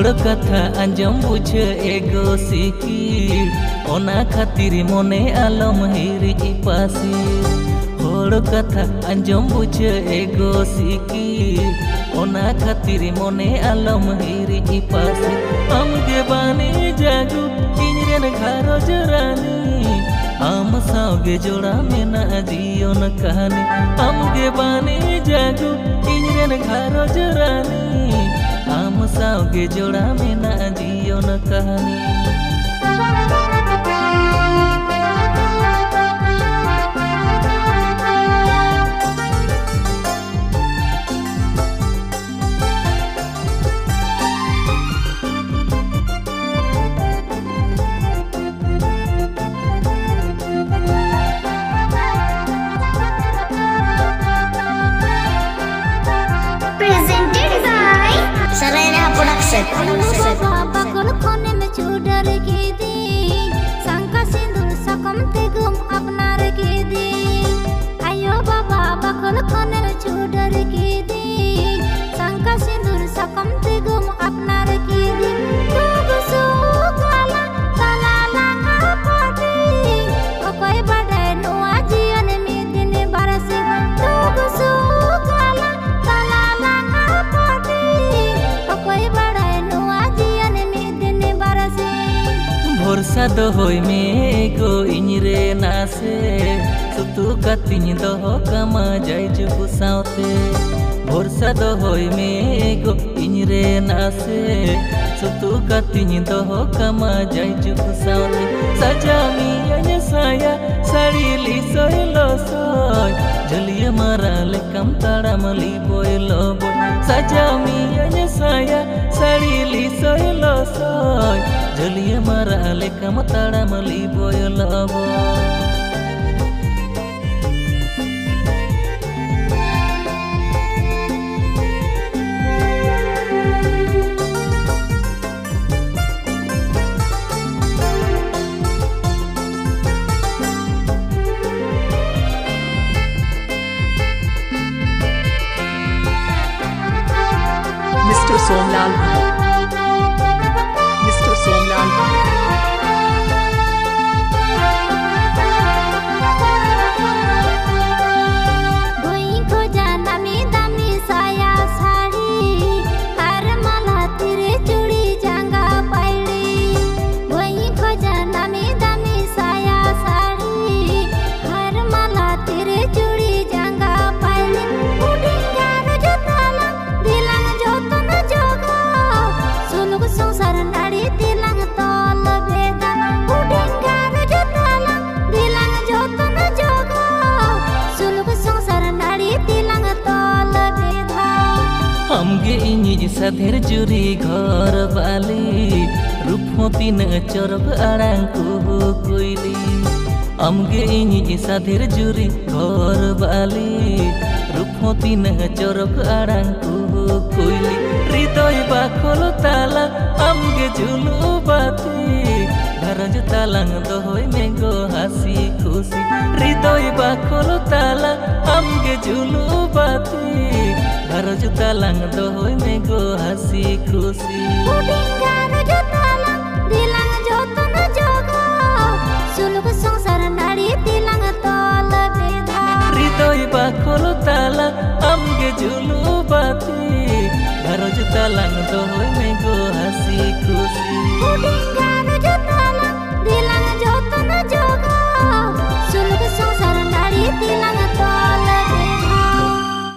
होड़ कथा आंजम बुझे एगो सिकिर ओना खातिर मने आलम हिरी पासिर होड़ कथा आंजम बुझे एगो सिकिर ओना खातिर मने आलम हिरी पासिर आमगे बानी जागू इनरेन घारोज रानी आम सावगे जोड़ा मेना जीवन कहानी आमगे बानी जागू इनरेन घारोज रानी आम सावगे जोड़ा मेना जीवन कहानी। Presented by Sarayana Production. bakul khone में चूडर के दी शंका सिंदूर सकम ते गुम अपनार के दी आयो बाबा bakul khone में चूडर के दी शंका सिंदूर सकम ते गुम अपनार के दी तू सो काला काला लांगा पाटी ओ कोई बड़े नुआ जीवन में दिन बरसे तू सो काला काला लांगा पाटी ओ कोई बड़े नुआ जीवन में दिन बरसे भरोसा दो होय में गो इनरे नासे सुतु कतिन दो कमा जाय जुगु सावते भरोसा दो होय में गो इनरे नासे सुतु कतिन दो कमा जाय जुगु सावते सजामी अने साया साड़ी ली सोयलो सोय जलिया मारा ले कम ताड़ा मली बोयलो बोय सजामी अने साया साड़ी ली सोयलो सोय जलिया मारा ले कम ताड़ा मली बोयलो बोय। Mr. Somlal Mr. Somlal गोई को जाना में दामी साया साड़ी हर माला तेरे चूड़ी जांगा पाइड़ी गोई को जाना में दामी साया साड़ी हर माला तेरे चूड़ी जांगा पाइड़ी उडिंगा न जोताला दिलांग जोतन जोगा सुलुग संसार नाड़ी दिलांग तोल बेदा उडिंगा न जोताला दिलांग जोतन जोगा सुलुग संसार नाड़ी दिलांग तोल बेदा हमगे इनिज साधेर जुरी घर बाली रूपमती न चरक आड़ांग को कोइली हमगे इनिज साधेर जुरी घर बाली रूपमती न चरक आड़ांग को कोइली हृदय बाखल ताला हमगे झुलु बाती घरज तालांग दोहय में गो हासी खुशी हृदय बाखल ताला हमगे झुलु बाती घरज तालांग दोहय में गो हासी खुशी उडिंगा न जोताला दिलांग जोतन जोगा सुलुग संसार नाड़ी दिलांग तोल बेदा हृदय बाखल ताला हमगे झुलु बाती घरज तालांग दोहय में गो हासी खुशी।